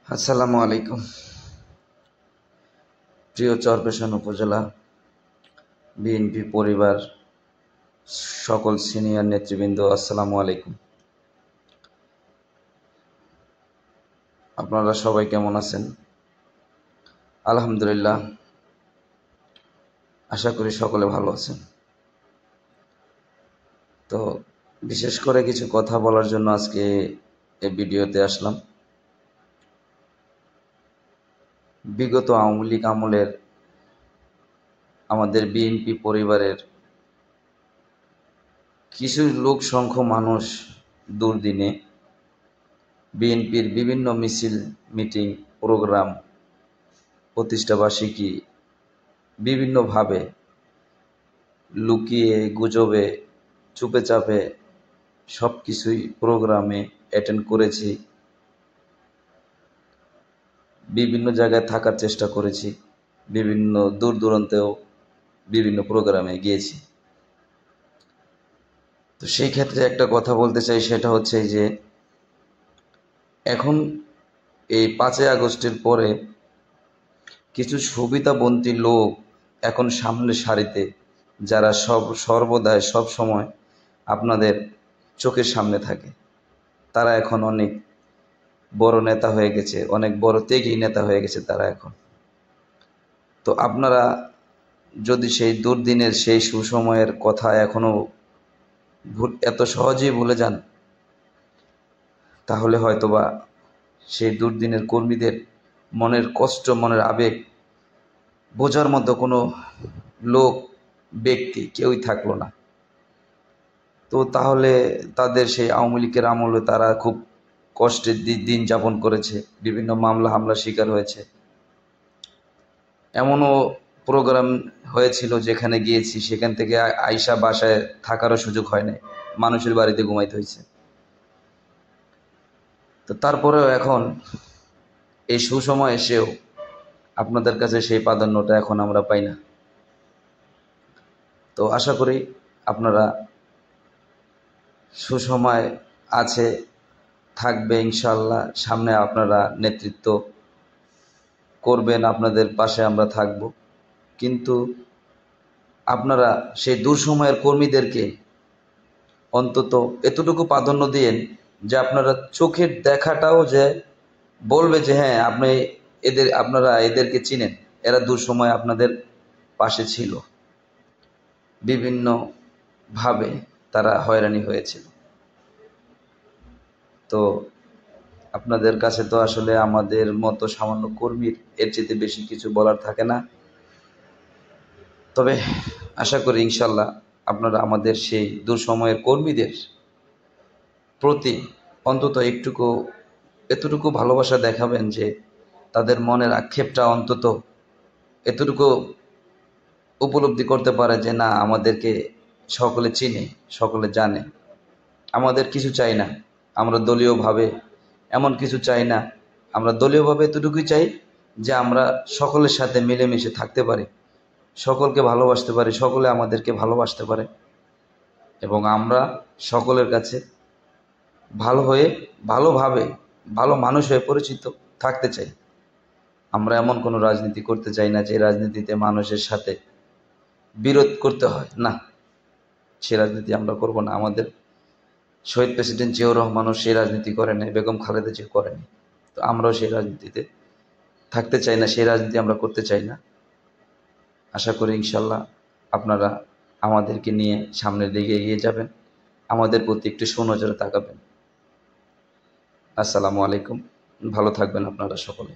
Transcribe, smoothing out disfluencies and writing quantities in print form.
আসসালামু আলাইকুম। প্রিয় চরপেশন উপজেলা বিএনপি পরিবার, সকল সিনিয়র নেতৃবৃন্দ, আসসালামু আলাইকুম। আপনারা সবাই কেমন আছেন? আলহামদুলিল্লাহ, আশা করি সকলে ভালো আছেন। তো বিশেষ করে কিছু কথা বলার জন্য আজকে এই ভিডিওতে আসলাম। বিগত আওয়ামী লীগ আমলের আমাদের বিএনপি পরিবারের কিছু লোক সংখ্য মানুষ দুর্দিনে বিএনপির বিভিন্ন মিছিল, মিটিং, প্রোগ্রাম, প্রতিষ্ঠাবার্ষিকী বিভিন্নভাবে লুকিয়ে গুজবে চুপে চাপে সব কিছুই প্রোগ্রামে অ্যাটেন্ড করেছি। বিভিন্ন জায়গায় থাকার চেষ্টা করেছি, বিভিন্ন দূর দূরান্তেও বিভিন্ন প্রোগ্রামে গিয়েছি। তো সেই ক্ষেত্রে একটা কথা বলতে চাই, সেটা হচ্ছে যে এখন এই 5ই আগস্টের পরে কিছু সুবিধাবন্তী লোক এখন সামনের সারিতে, যারা সর্বদাই সব সময় আপনাদের চোখের সামনে থাকে, তারা এখন অনেক বড় নেতা হয়ে গেছে, অনেক বড় ত্যাগী নেতা হয়ে গেছে তারা এখন। তো আপনারা যদি সেই দুর্দিনের সেই সুসময়ের কথা এখনো এত সহজেই ভুলে যান, তাহলে হয়তোবা সেই দুর্দিনের কর্মীদের মনের কষ্ট, মনের আবেগ বোঝার মতো কোনো লোক, ব্যক্তি কেউই থাকলো না। তো তাহলে তাদের সেই আওয়ামী লীগের আমলে তারা খুব কষ্টের দিন যাপন করেছে, বিভিন্ন মামলা হামলার শিকার হয়েছে। এমনও প্রোগ্রাম হয়েছিল যেখানে গিয়েছি, সেখান থেকে আইসা বাসায় থাকারও সুযোগ হয় নাই, মানুষের বাড়িতে ঘুমাইতে হয়েছে। তো তারপরেও এখন এই সুসময় এসেও আপনাদের কাছে সেই প্রাধান্যটা এখন আমরা পাই না। তো আশা করি আপনারা সুসময় আছে, থাকবে ইনশাআল্লাহ। সামনে আপনারা নেতৃত্ব করবেন, আপনাদের পাশে আমরা থাকব। কিন্তু আপনারা সেই দুঃসময়ের কর্মীদেরকে অন্তত এতটুকু প্রাধান্য দিয়েন যে আপনারা চোখের দেখাটাও যে বলবে যে হ্যাঁ, আপনারা এদেরকে চিনেন, এরা দুঃসময় আপনাদের পাশে ছিল, বিভিন্নভাবে তারা হয়রানি হয়েছিল। তো আপনাদের কাছে তো আসলে আমাদের মতো সামান্য কর্মীর এর চেয়ে বেশি কিছু বলার থাকে না। তবে আশা করি ইনশাল্লাহ আপনারা আমাদের সেই দুঃসময়ের কর্মীদের প্রতি অন্তত এতটুকু ভালোবাসা দেখাবেন যে তাদের মনের আক্ষেপটা অন্তত এতটুকু উপলব্ধি করতে পারে যে না, আমাদেরকে সকলে চিনে, সকলে জানে। আমাদের কিছু চাই না, আমরা দলীয়ভাবে এমন কিছু চাই না। আমরা দলীয়ভাবে এতটুকুই চাই যে আমরা সকলের সাথে মিলেমিশে থাকতে পারি, সকলকে ভালোবাসতে পারি, সকলে আমাদেরকে ভালোবাসতে পারে, এবং আমরা সকলের কাছে ভালোভাবে ভালো মানুষ হয়ে পরিচিত থাকতে চাই। আমরা এমন কোনো রাজনীতি করতে চাই না যে রাজনীতিতে মানুষের সাথে বিরোধ করতে হয়, না, সে রাজনীতি আমরা করব না। আমাদের শহীদ প্রেসিডেন্ট জিয়াউর রহমানও সেই রাজনীতি করেন, বেগম খালেদা জিয়া করেন। তো আমরাও সেই রাজনীতিতে থাকতে চাই না, সেই রাজনীতি আমরা করতে চাই না। আশা করি ইনশাল্লাহ আপনারা আমাদেরকে নিয়ে সামনের দিকে এগিয়ে যাবেন, আমাদের প্রতি একটু সুনজরে তাকাবেন। আসসালামু আলাইকুম, ভালো থাকবেন আপনারা সকলে।